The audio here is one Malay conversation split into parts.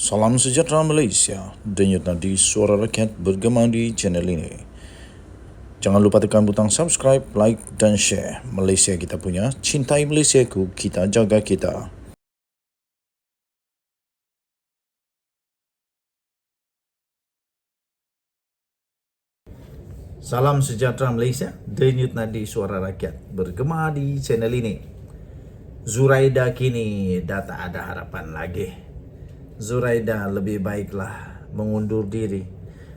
Salam sejahtera Malaysia, denyut nadi suara rakyat bergema di channel ini. Jangan lupa tekan butang subscribe, like dan share. Malaysia kita punya, cintai Malaysiaku, kita jaga kita. Salam sejahtera Malaysia, denyut nadi suara rakyat bergema di channel ini. Zuraida kini dah tak ada harapan lagi. Zuraida lebih baiklah mengundur diri.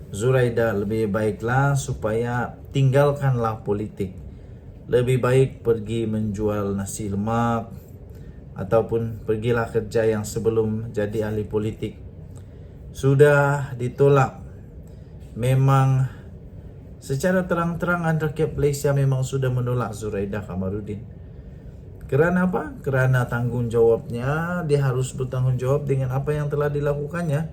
Zuraida lebih baiklah supaya tinggalkanlah politik. Lebih baik pergi menjual nasi lemak ataupun pergilah kerja yang sebelum jadi ahli politik. Sudah ditolak. Memang secara terang-terangan rakyat Malaysia memang sudah menolak Zuraida Kamaruddin. Kerana apa? Kerana tanggungjawabnya, dia harus bertanggungjawab dengan apa yang telah dilakukannya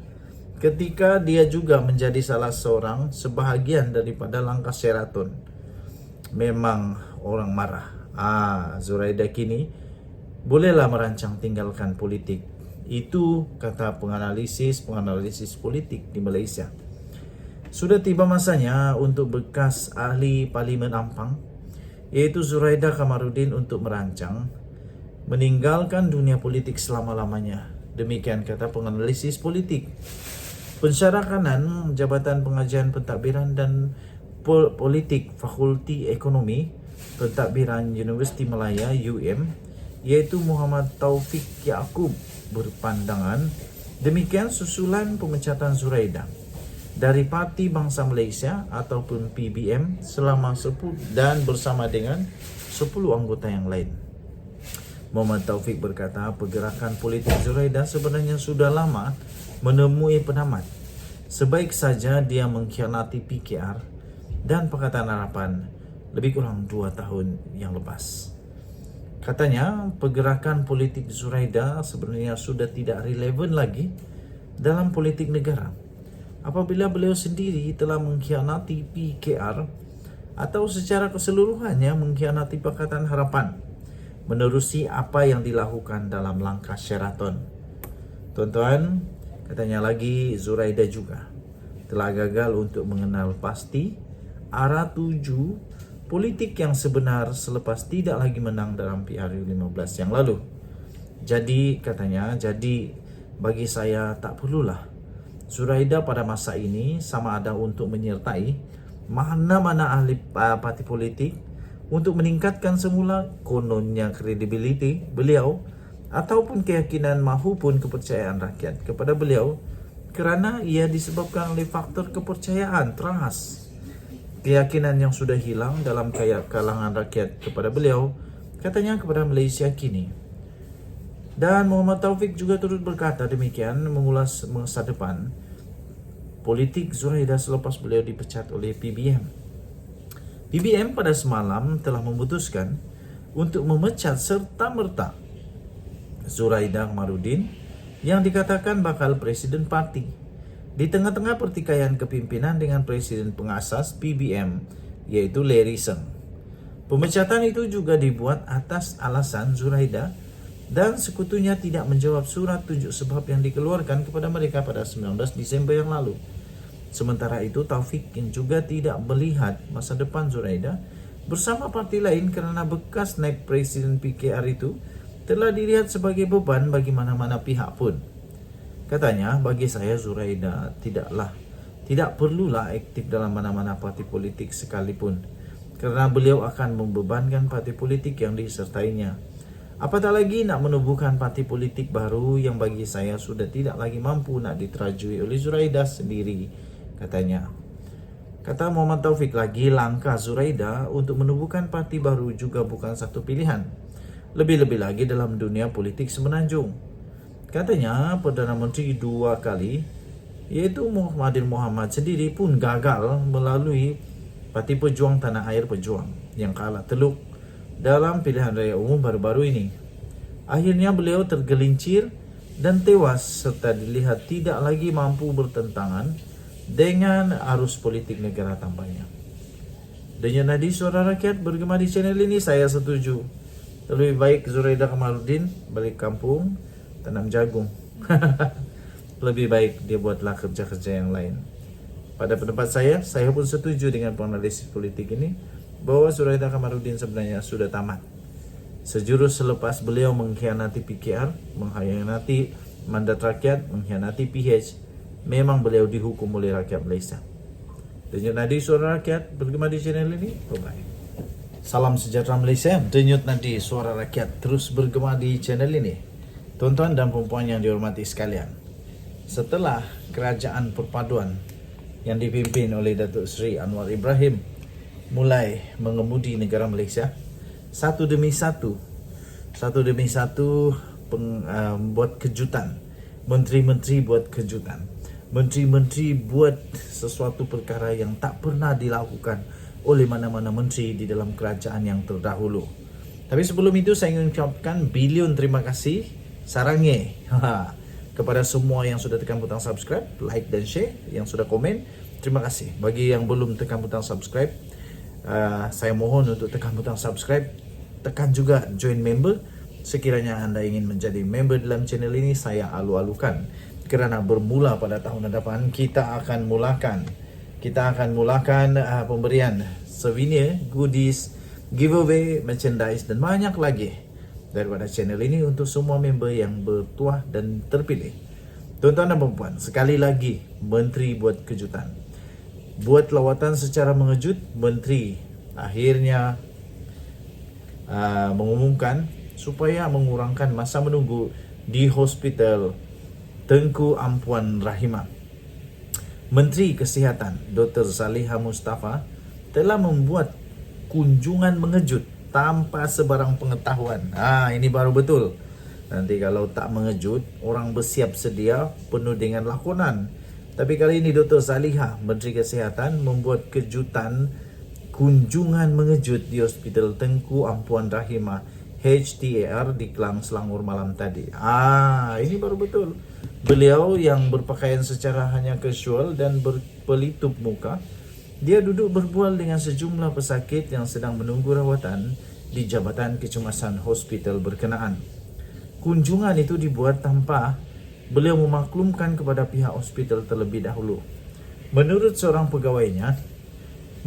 ketika dia juga menjadi salah seorang sebahagian daripada langkah Sheraton. Memang orang marah. Zuraida kini bolehlah merancang tinggalkan politik. Itu kata penganalisis politik di Malaysia. Sudah tiba masanya untuk bekas ahli Parlimen Ampang, iaitu Zuraida Kamaruddin, untuk merancang meninggalkan dunia politik selama-lamanya. Demikian kata penganalisis politik. Pensyarakanan Jabatan Pengajian Pentadbiran dan Politik Fakulti Ekonomi Pentadbiran Universiti Malaya UM, iaitu Muhammad Taufik Yaakob, berpandangan demikian susulan pemecatan Zuraida dari Parti Bangsa Malaysia ataupun PBM selama 10 dan bersama dengan 10 anggota yang lain. Muhammad Taufik berkata pergerakan politik Zuraida sebenarnya sudah lama menemui penamat. Sebaik saja dia mengkhianati PKR dan Pakatan Harapan lebih kurang 2 tahun yang lepas. Katanya pergerakan politik Zuraida sebenarnya sudah tidak relevan lagi dalam politik negara apabila beliau sendiri telah mengkhianati PKR atau secara keseluruhannya mengkhianati Pakatan Harapan menerusi apa yang dilakukan dalam langkah Sheraton. Tuan-tuan, katanya lagi Zuraida juga telah gagal untuk mengenal pasti arah tuju politik yang sebenar selepas tidak lagi menang dalam PRU 15 yang lalu. Jadi katanya, bagi saya tak perlulah Zuraida pada masa ini sama ada untuk menyertai mana-mana ahli parti politik untuk meningkatkan semula kononnya kredibiliti beliau ataupun keyakinan mahupun kepercayaan rakyat kepada beliau, kerana ia disebabkan oleh faktor kepercayaan trust, keyakinan yang sudah hilang dalam kalangan rakyat kepada beliau, katanya kepada Malaysia kini. Dan Muhammad Taufik juga turut berkata demikian mengulas masa depan politik Zuraida selepas beliau dipecat oleh PBM. PBM pada semalam telah memutuskan untuk memecat serta-merta Zuraida Kamaruddin yang dikatakan bakal presiden parti di tengah-tengah pertikaian kepimpinan dengan presiden pengasas PBM, iaitu Larry Seng. Pemecatan itu juga dibuat atas alasan Zuraida dan sekutunya tidak menjawab surat tunjuk sebab yang dikeluarkan kepada mereka pada 19 Disember yang lalu. Sementara itu, Taufik juga tidak melihat masa depan Zuraida bersama parti lain kerana bekas naib presiden PKR itu telah dilihat sebagai beban bagi mana-mana pihak pun. Katanya, bagi saya Zuraida tidak perlulah aktif dalam mana-mana parti politik sekalipun, kerana beliau akan membebankan parti politik yang disertainya. Apatah lagi nak menubuhkan parti politik baru yang bagi saya sudah tidak lagi mampu nak diterajui oleh Zuraida sendiri, katanya. Kata Muhammad Taufik lagi, langkah Zuraida untuk menubuhkan parti baru juga bukan satu pilihan. Lebih-lebih lagi dalam dunia politik semenanjung. Katanya Perdana Menteri 2 kali, iaitu Mahathir Mohamad sendiri pun gagal melalui Parti Pejuang Tanah Air Pejuang yang kalah teluk dalam pilihan raya umum baru-baru ini. Akhirnya beliau tergelincir dan tewas serta dilihat tidak lagi mampu bertentangan dengan arus politik negara tambahnya. Denyut nadi suara rakyat bergema di channel ini, saya setuju. Lebih baik Zuraida Kamaruddin balik kampung tanam jagung. lebih baik dia buatlah kerja-kerja yang lain. Pada pendapat saya pun setuju dengan penganalisis politik ini bahwa Zuraida Kamarudin sebenarnya sudah tamat. Sejurus selepas beliau mengkhianati PKR, mengkhianati mandat rakyat, mengkhianati PH, memang beliau dihukum oleh rakyat Malaysia. Denyut nadi suara rakyat bergema di channel ini. Bye-bye. Salam sejahtera Malaysia. Denyut nadi suara rakyat terus bergema di channel ini. Tuan-tuan dan puan-puan yang dihormati sekalian, setelah kerajaan perpaduan yang dipimpin oleh Datuk Seri Anwar Ibrahim mulai mengemudi negara Malaysia, satu demi satu buat kejutan. Menteri-menteri buat kejutan. Menteri-menteri buat sesuatu perkara yang tak pernah dilakukan oleh mana-mana menteri di dalam kerajaan yang terdahulu. Tapi sebelum itu saya ingin ucapkan bilion terima kasih sarange kepada semua yang sudah tekan butang subscribe, like dan share, yang sudah komen. Terima kasih. Bagi yang belum tekan butang subscribe, saya mohon untuk tekan butang subscribe, tekan juga join member. Sekiranya anda ingin menjadi member dalam channel ini, saya alu-alukan. Kerana bermula pada tahun depan, kita akan mulakan pemberian souvenir, goodies, giveaway, merchandise dan banyak lagi daripada channel ini untuk semua member yang bertuah dan terpilih. Tuan-tuan dan puan-puan, sekali lagi, menteri buat kejutan. Buat lawatan secara mengejut, menteri akhirnya mengumumkan supaya mengurangkan masa menunggu di Hospital Tengku Ampuan Rahimah. Menteri Kesihatan Dr. Zaliha Mustafa telah membuat kunjungan mengejut tanpa sebarang pengetahuan. Ini baru betul. Nanti kalau tak mengejut, orang bersiap sedia penuh dengan lakonan. Tapi kali ini Dr. Zaliha, Menteri Kesihatan, membuat kejutan kunjungan mengejut di Hospital Tengku Ampuan Rahimah HTAR di Klang Selangor malam tadi. Ini baru betul. Beliau yang berpakaian secara hanya casual dan berpelitup muka, dia duduk berbual dengan sejumlah pesakit yang sedang menunggu rawatan di Jabatan Kecemasan hospital berkenaan. Kunjungan itu dibuat tanpa beliau memaklumkan kepada pihak hospital terlebih dahulu. Menurut seorang pegawainya,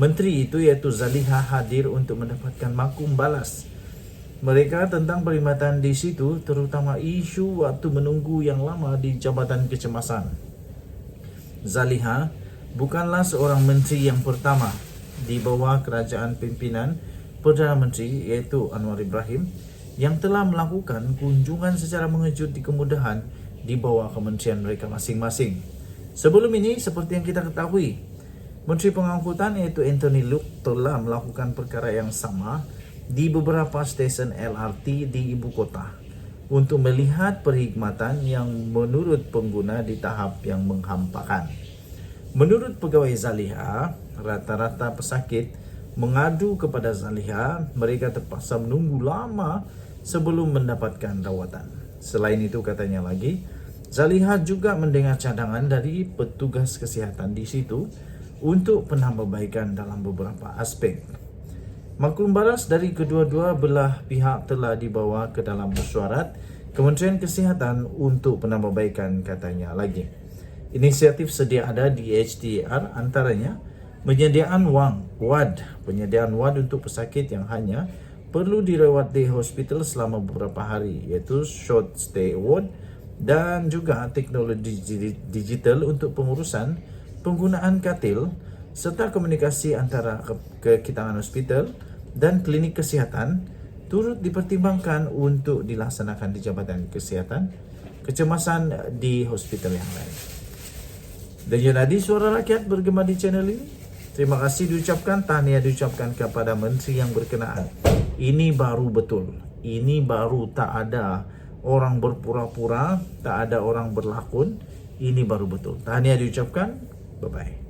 menteri itu iaitu Zaliha hadir untuk mendapatkan maklum balas mereka tentang perkhidmatan di situ, terutama isu waktu menunggu yang lama di Jabatan Kecemasan. Zaliha bukanlah seorang menteri yang pertama di bawah kerajaan pimpinan Perdana Menteri iaitu Anwar Ibrahim yang telah melakukan kunjungan secara mengejut di kemudahan di bawah kementerian mereka masing-masing. Sebelum ini, seperti yang kita ketahui, Menteri Pengangkutan iaitu Anthony Luke telah melakukan perkara yang sama di beberapa stesen LRT di ibu kota untuk melihat perkhidmatan yang menurut pengguna di tahap yang menghampakan. Menurut pegawai Zaliha, rata-rata pesakit mengadu kepada Zaliha mereka terpaksa menunggu lama sebelum mendapatkan rawatan. Selain itu, katanya lagi, Zaliha juga mendengar cadangan dari petugas kesihatan di situ untuk penambahbaikan dalam beberapa aspek. Maklum balas dari kedua-dua belah pihak telah dibawa ke dalam mesyuarat Kementerian Kesihatan untuk penambahbaikan, katanya lagi. Inisiatif sedia ada di HTAR antaranya penyediaan wad untuk pesakit yang hanya perlu dirawat di hospital selama beberapa hari, iaitu short stay ward, dan juga teknologi digital untuk pengurusan penggunaan katil serta komunikasi antara kekitangan hospital dan klinik kesihatan turut dipertimbangkan untuk dilaksanakan di Jabatan Kesihatan Kecemasan di hospital yang lain. Dan jadi suara rakyat bergema di channel ini. Terima kasih diucapkan, tahniah diucapkan kepada menteri yang berkenaan. Ini baru betul. Ini baru tak ada orang berpura-pura, tak ada orang berlakon. Ini baru betul. Tahniah diucapkan. Bye-bye.